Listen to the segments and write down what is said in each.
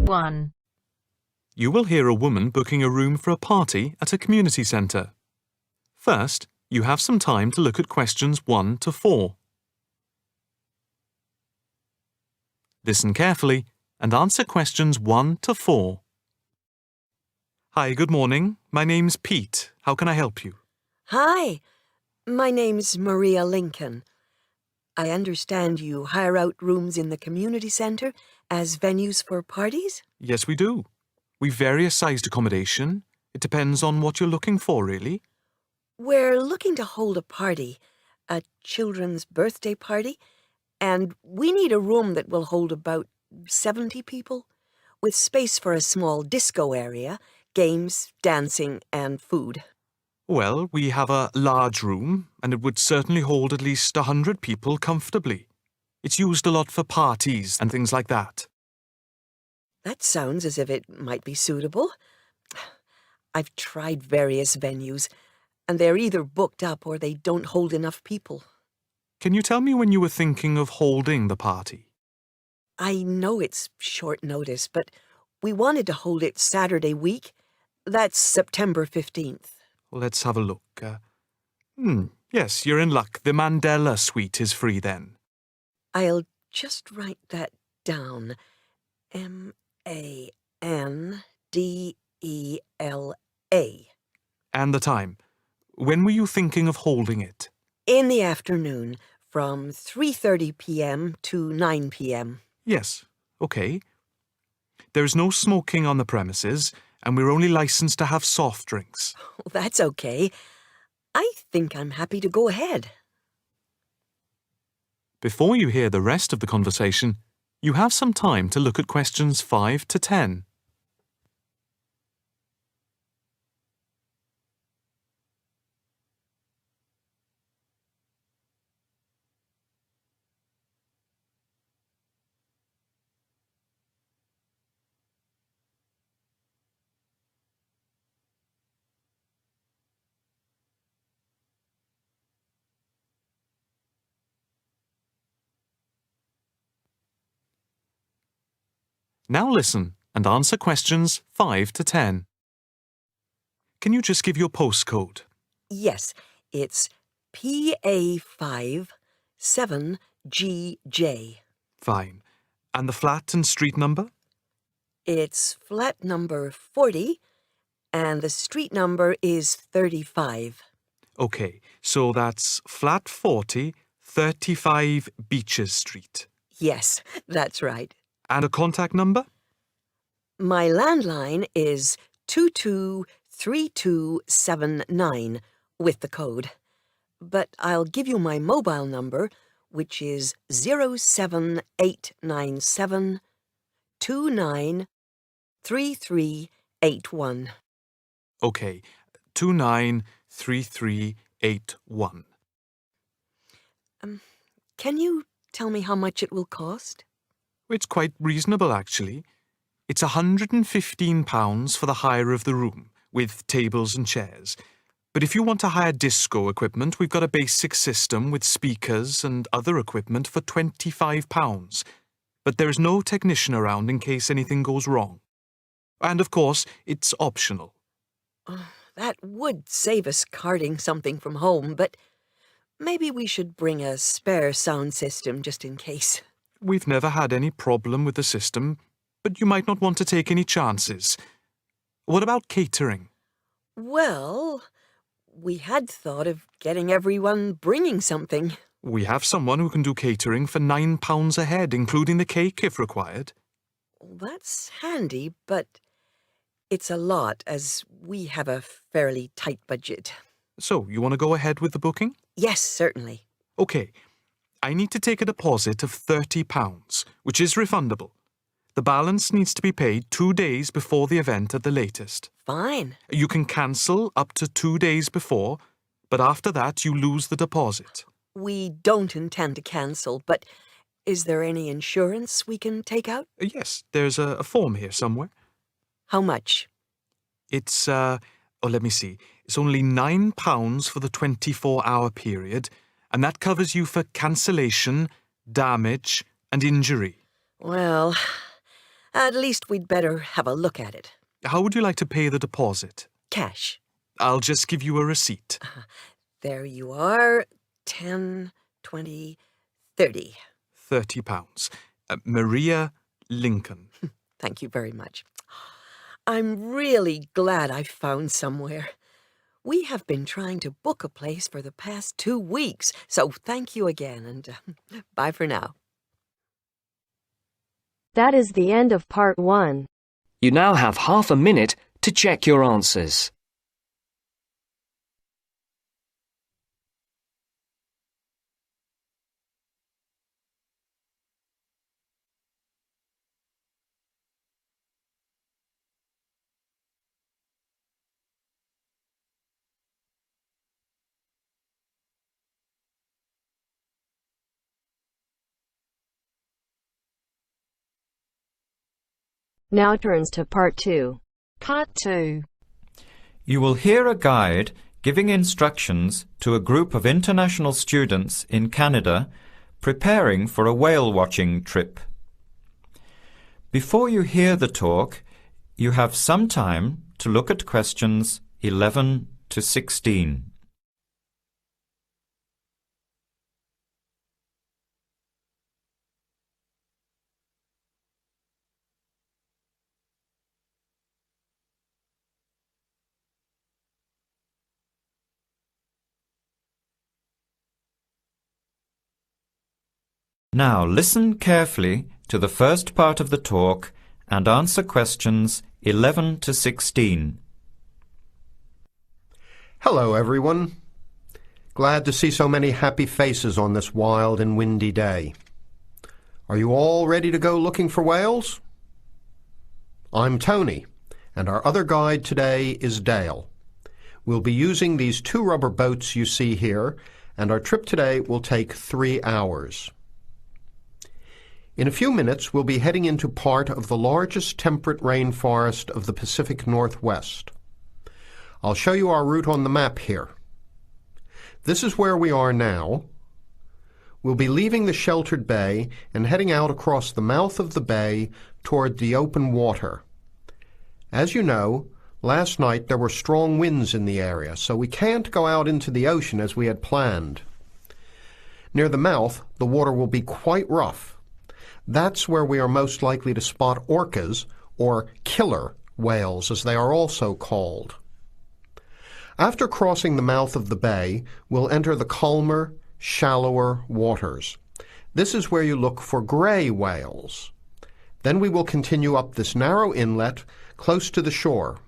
1. You will hear a woman booking a room for a party at a community centre. First, you have some time to look at questions 1 to 4. Listen carefully and answer questions 1 to 4. Hi, good morning. My name's Pete. How can I help you? Hi, my name's Maria Lincoln. I understand you hire out rooms in the community centre as venues for parties? Yes, we do. We've various sized accommodation. It depends on what you're looking for, really. We're looking to hold a party, a children's birthday party, and we need a room that will hold about 70 people, with space for a small disco area, games, dancing, and food. Well, we have a large room, and it would certainly hold at least 100 people comfortably. It's used a lot for parties and things like that. That sounds as if it might be suitable. I've tried various venues, and they're either booked up or they don't hold enough people. Can you tell me when you were thinking of holding the party? I know it's short notice, but we wanted to hold it Saturday week. That's September 15th. Let's have a look. Yes, you're in luck. The Mandela suite is free then. I'll just write that down. M-A-N-D-E-L-A. And the time. When were you thinking of holding it? In the afternoon, from 3:30 p.m. to 9 p.m. Yes, okay. There's no smoking on the premises, and we're only licensed to have soft drinks. That's okay. I think I'm happy to go ahead. Before you hear the rest of the conversation, you have some time to look at questions 5 to 10. Now listen and answer questions 5 to 10. Can you just give your postcode? Yes, it's PA5 7GJ. Fine. And the flat and street number? It's flat number 40, and the street number is 35. Okay, so that's flat 40, 35 Beaches Street. Yes, that's right. And a contact number? My landline is 223279 with the code. But I'll give you my mobile number, which is 07897 293381. Okay, 293381. Can you tell me how much it will cost? It's quite reasonable, actually. It's £115 for the hire of the room, with tables and chairs. But if you want to hire disco equipment, we've got a basic system with speakers and other equipment for £25. But there's no technician around in case anything goes wrong. And of course, it's optional. That would save us carting something from home, but maybe we should bring a spare sound system just in case. We've never had any problem with the system, but you might not want to take any chances. What about catering? Well, we had thought of getting everyone bringing something. We have someone who can do catering for £9 a head, including the cake if required. That's handy, but it's a lot as we have a fairly tight budget. So, you want to go ahead with the booking? Yes, certainly. OK. I need to take a deposit of £30, which is refundable. The balance needs to be paid 2 days before the event at the latest. Fine. You can cancel up to 2 days before, but after that you lose the deposit. We don't intend to cancel, but is there any insurance we can take out? Yes, there's a form here somewhere. How much? It's, let me see. It's only £9 for the 24-hour period, and that covers you for cancellation, damage, and injury. Well, At least we'd better have a look at it. How would you like to pay the deposit? Cash. I'll just give you a receipt. There you are. 10, 20, 30. £30. Maria Lincoln. Thank you very much. I'm really glad I found somewhere. We have been trying to book a place for the past 2 weeks, so thank you again, and bye for now. That is the end of part 1. You now have half a minute to check your answers. Now turns to part 2. Part 2. You will hear a guide giving instructions to a group of international students in Canada preparing for a whale watching trip. Before you hear the talk, you have some time to look at questions 11 to 16. Now listen carefully to the first part of the talk and answer questions 11 to 16. Hello, everyone. Glad to see so many happy faces on this wild and windy day. Are you all ready to go looking for whales? I'm Tony, and our other guide today is Dale. We'll be using these 2 rubber boats you see here, and our trip today will take 3 hours. In a few minutes, we'll be heading into part of the largest temperate rainforest of the Pacific Northwest. I'll show you our route on the map here. This is where we are now. We'll be leaving the sheltered bay and heading out across the mouth of the bay toward the open water. As you know, last night there were strong winds in the area, so we can't go out into the ocean as we had planned. Near the mouth, the water will be quite rough. That's where we are most likely to spot orcas, or killer whales as they are also called. After crossing the mouth of the bay, we'll enter the calmer, shallower waters. This is where you look for gray whales. Then we will continue up this narrow inlet close to the shore.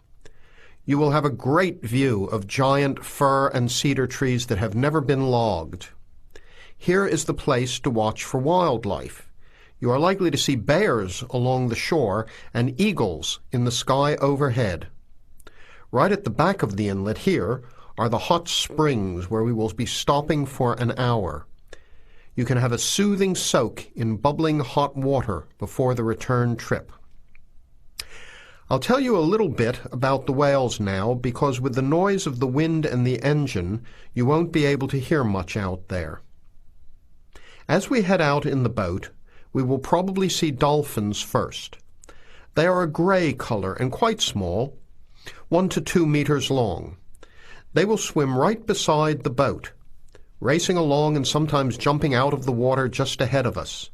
You will have a great view of giant fir and cedar trees that have never been logged. Here is the place to watch for wildlife. You are likely to see bears along the shore and eagles in the sky overhead. Right at the back of the inlet here are the hot springs where we will be stopping for an hour. You can have a soothing soak in bubbling hot water before the return trip. I'll tell you a little bit about the whales now, because with the noise of the wind and the engine, you won't be able to hear much out there. As we head out in the boat, we will probably see dolphins first. They are a gray color and quite small, 1 to 2 meters long. They will swim right beside the boat, racing along and sometimes jumping out of the water just ahead of us.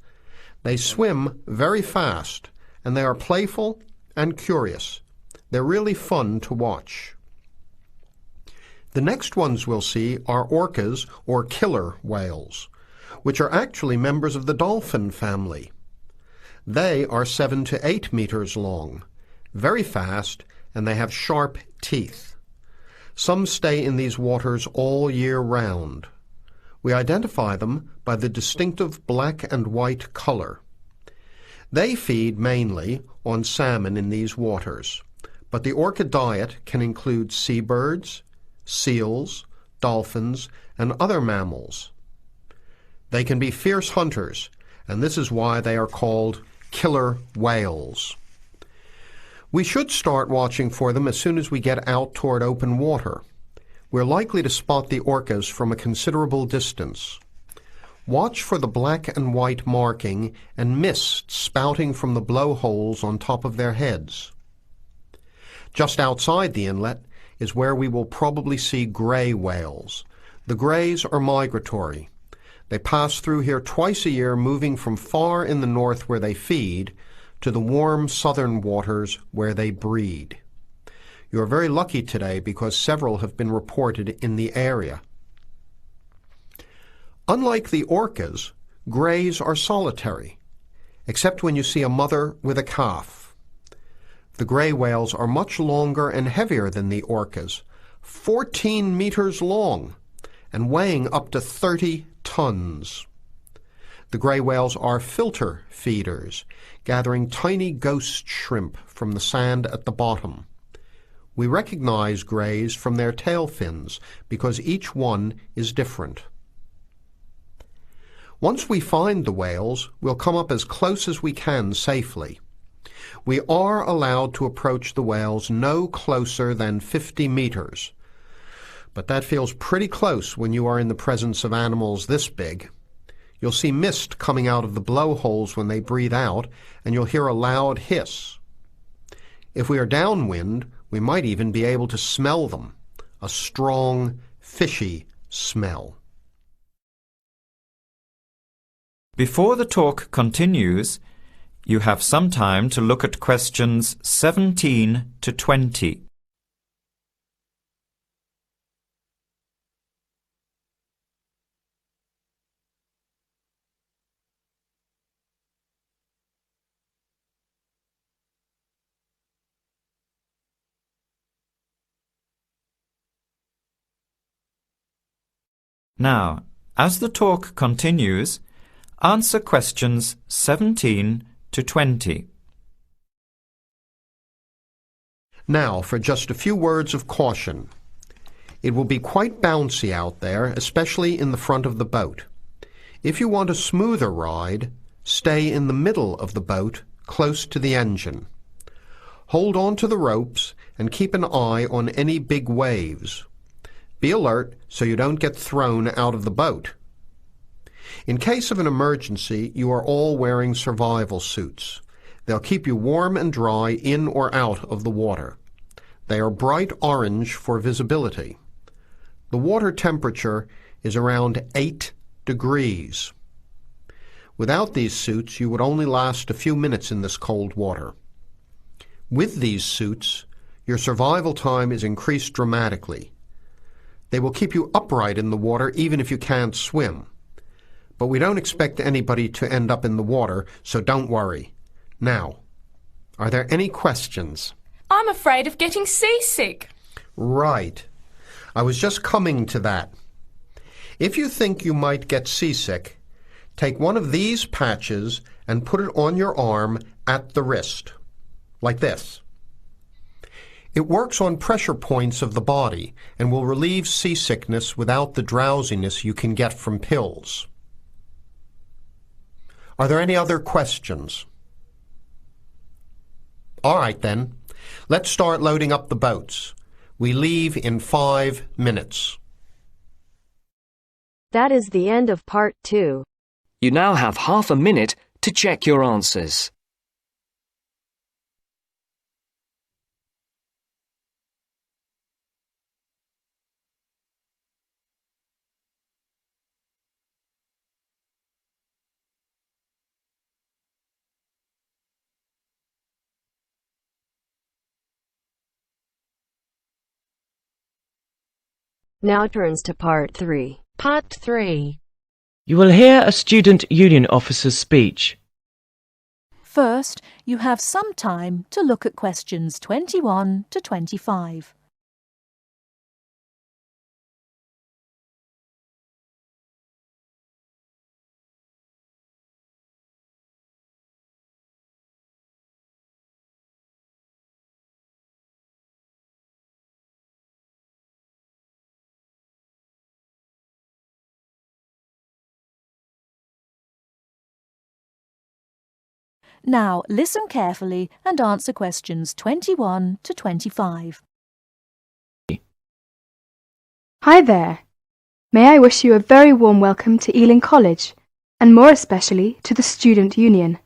They swim very fast, and they are playful and curious. They're really fun to watch. The next ones we'll see are orcas, or killer whales, which are actually members of the dolphin family. They are 7 to 8 meters long, very fast, and they have sharp teeth. Some stay in these waters all year round. We identify them by the distinctive black and white color. They feed mainly on salmon in these waters, but the orca diet can include seabirds, seals, dolphins, and other mammals. They can be fierce hunters, and this is why they are called killer whales. We should start watching for them as soon as we get out toward open water. We're likely to spot the orcas from a considerable distance. Watch for the black and white marking and mist spouting from the blowholes on top of their heads. Just outside the inlet is where we will probably see grey whales. The greys are migratory. They pass through here twice a year, moving from far in the north where they feed to the warm southern waters where they breed. You are very lucky today because several have been reported in the area. Unlike the orcas, greys are solitary, except when you see a mother with a calf. The grey whales are much longer and heavier than the orcas, 14 meters long and weighing up to 30 tons. The grey whales are filter feeders, gathering tiny ghost shrimp from the sand at the bottom. We recognize greys from their tail fins because each one is different. Once we find the whales, we'll come up as close as we can safely. We are allowed to approach the whales no closer than 50 meters. But that feels pretty close when you are in the presence of animals this big. You'll see mist coming out of the blowholes when they breathe out, and you'll hear a loud hiss. If we are downwind, we might even be able to smell them, a strong, fishy smell. Before the talk continues, you have some time to look at questions 17 to 20. Now, as the talk continues, answer questions 17 to 20. Now, for just a few words of caution. It will be quite bouncy out there, especially in the front of the boat. If you want a smoother ride, stay in the middle of the boat, close to the engine. Hold on to the ropes and keep an eye on any big waves. Be alert so you don't get thrown out of the boat. In case of an emergency, you are all wearing survival suits. They'll keep you warm and dry in or out of the water. They are bright orange for visibility. The water temperature is around 8 degrees. Without these suits, you would only last a few minutes in this cold water. With these suits, your survival time is increased dramatically. They will keep you upright in the water even if you can't swim. But we don't expect anybody to end up in the water, so don't worry. Now, are there any questions? I'm afraid of getting seasick. Right. I was just coming to that. If you think you might get seasick, take one of these patches and put it on your arm at the wrist, like this. It works on pressure points of the body and will relieve seasickness without the drowsiness you can get from pills. Are there any other questions? All right then, let's start loading up the boats. We leave in 5 minutes. That is the end of part 2. You now have half a minute to check your answers. Now turns to part 3. Part 3. You will hear a student union officer's speech. First, you have some time to look at questions 21 to 25. Now, listen carefully and answer questions 21 to 25. Hi there. May I wish you a very warm welcome to Ealing College and more especially to the Student Union.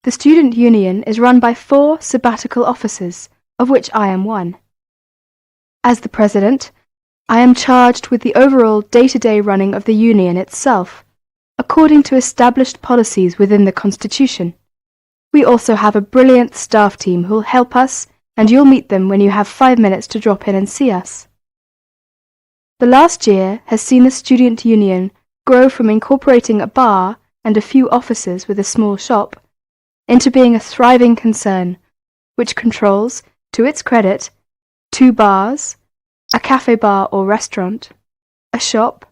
The Student Union is run by 4 sabbatical officers, of which I am one. As the president, I am charged with the overall day-to-day running of the union itself, according to established policies within the Constitution. We also have a brilliant staff team who'll help us, and you'll meet them when you have 5 minutes to drop in and see us. The last year has seen the Student Union grow from incorporating a bar and a few offices with a small shop into being a thriving concern, which controls, to its credit, 2 bars, a cafe bar or restaurant, a shop,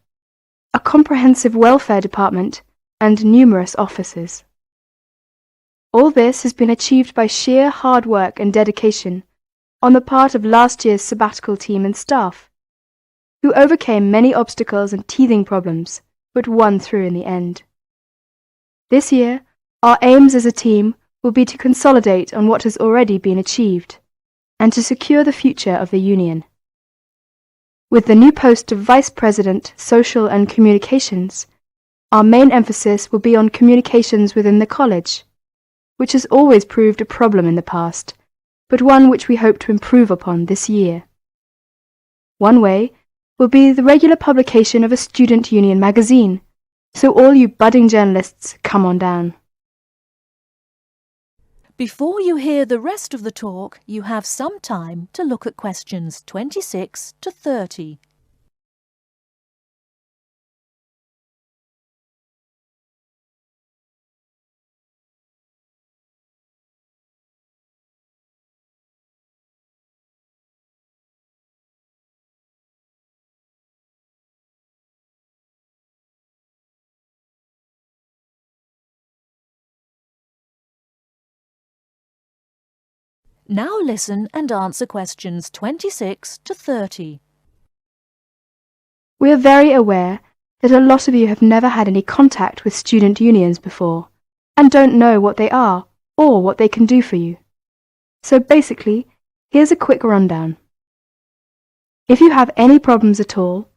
a comprehensive welfare department, and numerous offices. All this has been achieved by sheer hard work and dedication on the part of last year's sabbatical team and staff, who overcame many obstacles and teething problems, but won through in the end. This year, our aims as a team will be to consolidate on what has already been achieved, and to secure the future of the Union. With the new post of Vice President, Social and Communications, our main emphasis will be on communications within the college, which has always proved a problem in the past, but one which we hope to improve upon this year. One way will be the regular publication of a Student Union magazine, so all you budding journalists, come on down. Before you hear the rest of the talk, you have some time to look at questions 26 to 30. Now listen and answer questions 26 to 30. We are very aware that a lot of you have never had any contact with student unions before, and don't know what they are or what they can do for you. So basically, here's a quick rundown. If you have any problems at all,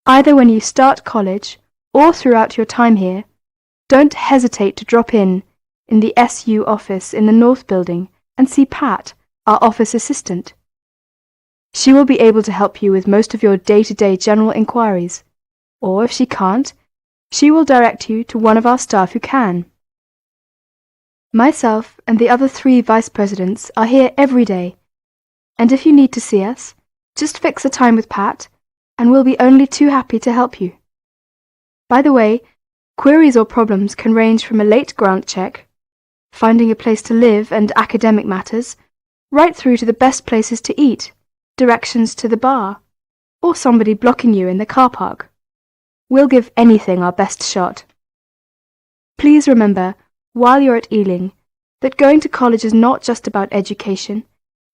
either when you start college or throughout your time here, don't hesitate to drop in the SU office in the North Building and see Pat, our office assistant. She will be able to help you with most of your day-to-day general inquiries, or if she can't, she will direct you to one of our staff who can. Myself and the other 3 vice presidents are here every day, and if you need to see us, just fix a time with Pat, and we'll be only too happy to help you. By the way, queries or problems can range from a late grant check, finding a place to live and academic matters, right through to the best places to eat, directions to the bar, or somebody blocking you in the car park. We'll give anything our best shot. Please remember, while you're at Ealing, that going to college is not just about education.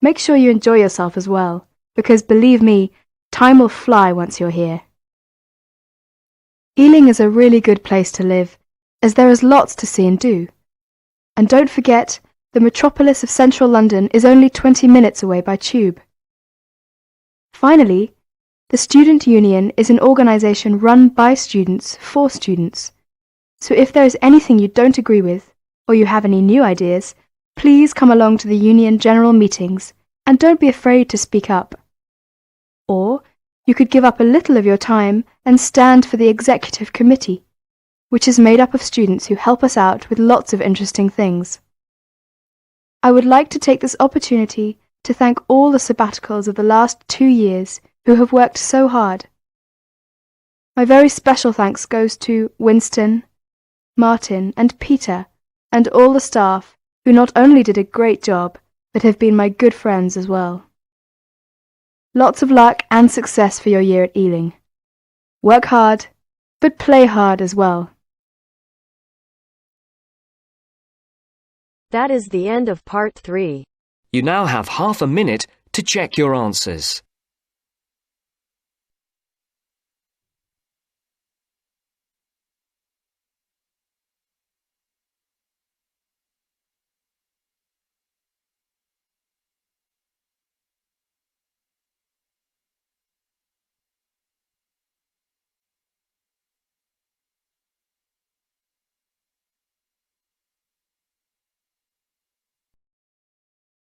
Make sure you enjoy yourself as well, because believe me, time will fly once you're here. Ealing is a really good place to live, as there is lots to see and do. And don't forget, the metropolis of central London is only 20 minutes away by tube. Finally, the Student Union is an organisation run by students for students. So if there is anything you don't agree with, or you have any new ideas, please come along to the Union General Meetings and don't be afraid to speak up. Or you could give up a little of your time and stand for the Executive Committee, which is made up of students who help us out with lots of interesting things. I would like to take this opportunity to thank all the sabbaticals of the last 2 years who have worked so hard. My very special thanks goes to Winston, Martin and Peter and all the staff who not only did a great job but have been my good friends as well. Lots of luck and success for your year at Ealing. Work hard, but play hard as well. That is the end of part 3. You now have half a minute to check your answers.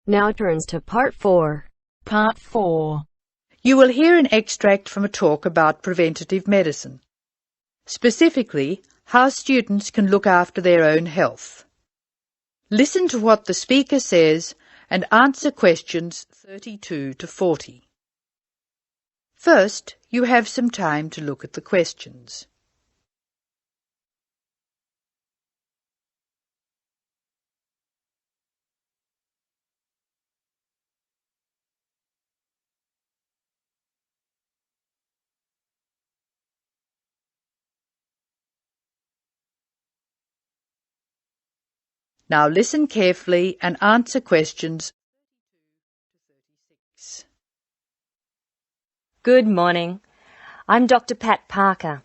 Now turns to Part 4. Part 4. You will hear an extract from a talk about preventative medicine. Specifically, how students can look after their own health. Listen to what the speaker says and answer questions 32 to 40. First, you have some time to look at the questions. Now listen carefully and answer questions 36. Good morning. I'm Dr. Pat Parker,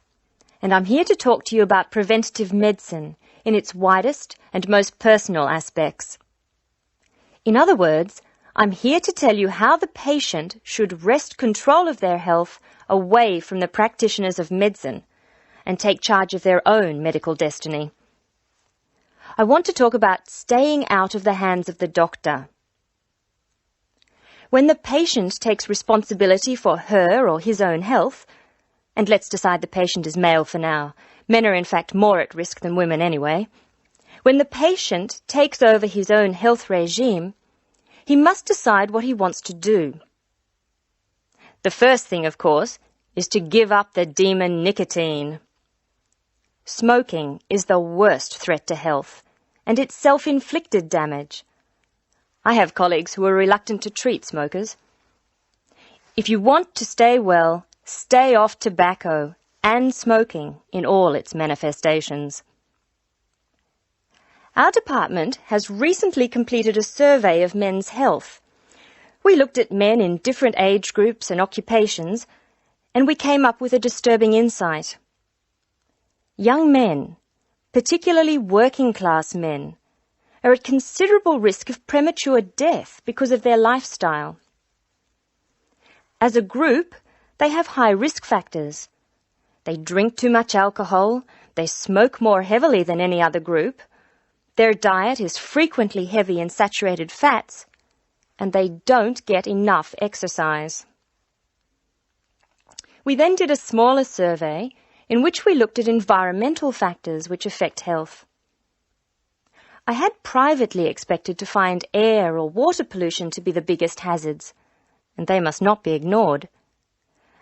and I'm here to talk to you about preventative medicine in its widest and most personal aspects. In other words, I'm here to tell you how the patient should wrest control of their health away from the practitioners of medicine and take charge of their own medical destiny. I want to talk about staying out of the hands of the doctor. When the patient takes responsibility for her or his own health, and let's decide the patient is male for now, men are in fact more at risk than women anyway, when the patient takes over his own health regime, he must decide what he wants to do. The first thing, of course, is to give up the demon nicotine. Smoking is the worst threat to health, and it's self-inflicted damage. I have colleagues who are reluctant to treat smokers. If you want to stay well, stay off tobacco and smoking in all its manifestations. Our department has recently completed a survey of men's health. We looked at men in different age groups and occupations, and we came up with a disturbing insight. Young men, particularly working-class men, are at considerable risk of premature death because of their lifestyle. As a group, they have high risk factors. They drink too much alcohol, they smoke more heavily than any other group, their diet is frequently heavy in saturated fats, and they don't get enough exercise. We then did a smaller survey in which we looked at environmental factors which affect health. I had privately expected to find air or water pollution to be the biggest hazards, and they must not be ignored.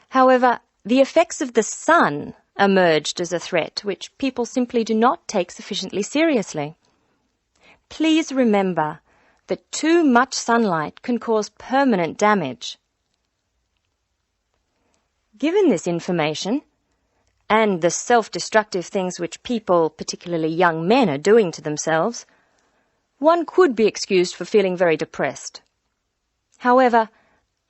However, the effects of the sun emerged as a threat which people simply do not take sufficiently seriously. Please remember that too much sunlight can cause permanent damage. Given this information, and the self-destructive things which people, particularly young men, are doing to themselves, one could be excused for feeling very depressed. However,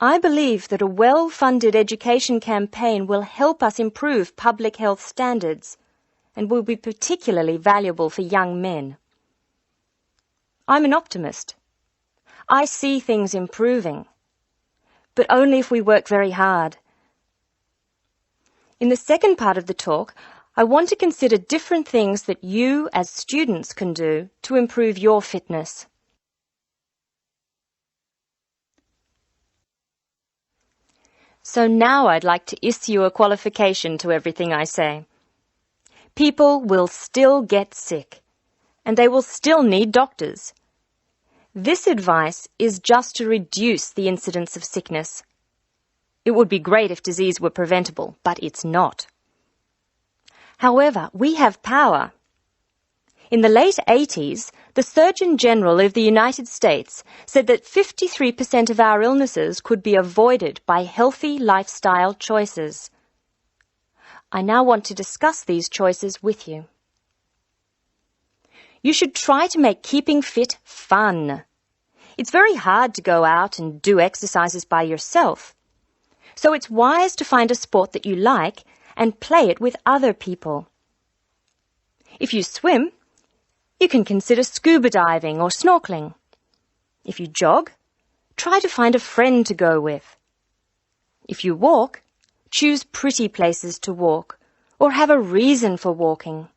I believe that a well-funded education campaign will help us improve public health standards and will be particularly valuable for young men. I'm an optimist. I see things improving, but only if we work very hard. In the second part of the talk, I want to consider different things that you as students can do to improve your fitness. So now I'd like to issue a qualification to everything I say. People will still get sick, and they will still need doctors. This advice is just to reduce the incidence of sickness. It would be great if disease were preventable, but it's not. However, we have power. In the late 80s, the Surgeon General of the United States said that 53% of our illnesses could be avoided by healthy lifestyle choices. I now want to discuss these choices with you. You should try to make keeping fit fun. It's very hard to go out and do exercises by yourself. So it's wise to find a sport that you like and play it with other people. If you swim, you can consider scuba diving or snorkeling. If you jog, try to find a friend to go with. If you walk, choose pretty places to walk or have a reason for walking.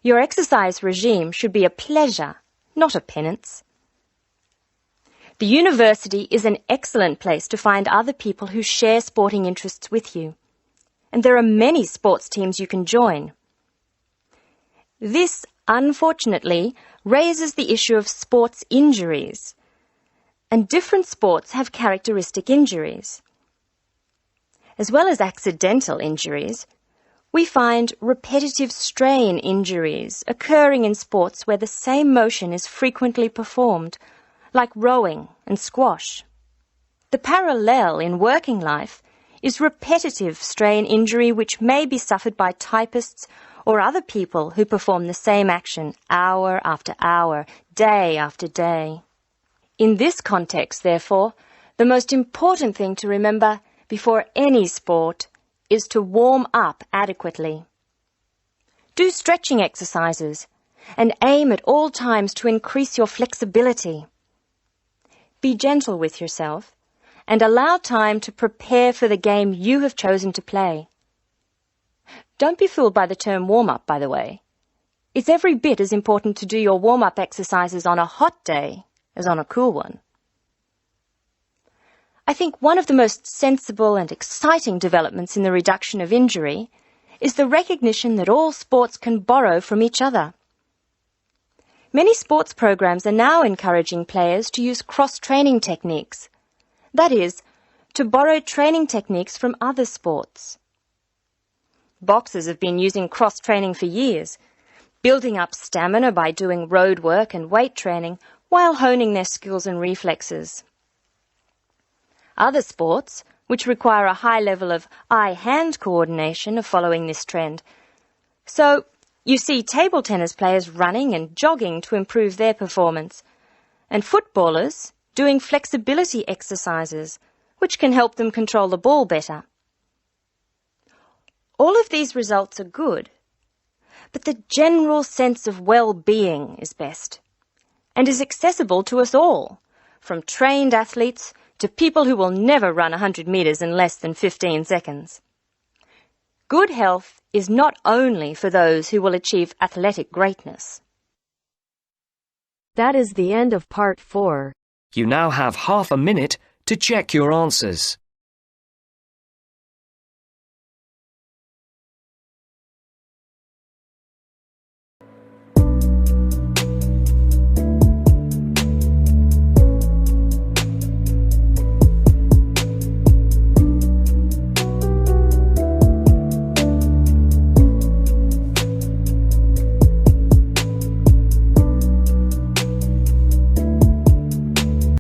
Your exercise regime should be a pleasure, not a penance. The university is an excellent place to find other people who share sporting interests with you. And there are many sports teams you can join. This, unfortunately, raises the issue of sports injuries. And different sports have characteristic injuries. As well as accidental injuries, we find repetitive strain injuries occurring in sports where the same motion is frequently performed, like rowing and squash. The parallel in working life is repetitive strain injury which may be suffered by typists or other people who perform the same action hour after hour, day after day. In this context, therefore, the most important thing to remember before any sport is to warm up adequately. Do stretching exercises and aim at all times to increase your flexibility. Be gentle with yourself and allow time to prepare for the game you have chosen to play. Don't be fooled by the term warm-up, by the way. It's every bit as important to do your warm-up exercises on a hot day as on a cool one. I think one of the most sensible and exciting developments in the reduction of injury is the recognition that all sports can borrow from each other. Many sports programs are now encouraging players to use cross-training techniques. That is, to borrow training techniques from other sports. Boxers have been using cross-training for years, building up stamina by doing road work and weight training while honing their skills and reflexes. Other sports, which require a high level of eye-hand coordination, are following this trend. So, you see table tennis players running and jogging to improve their performance, and footballers doing flexibility exercises, which can help them control the ball better. All of these results are good, but the general sense of well-being is best, and is accessible to us all, from trained athletes to people who will never run 100 metres in less than 15 seconds. Good health is not only for those who will achieve athletic greatness. That is the end of part 4. You now have half a minute to check your answers.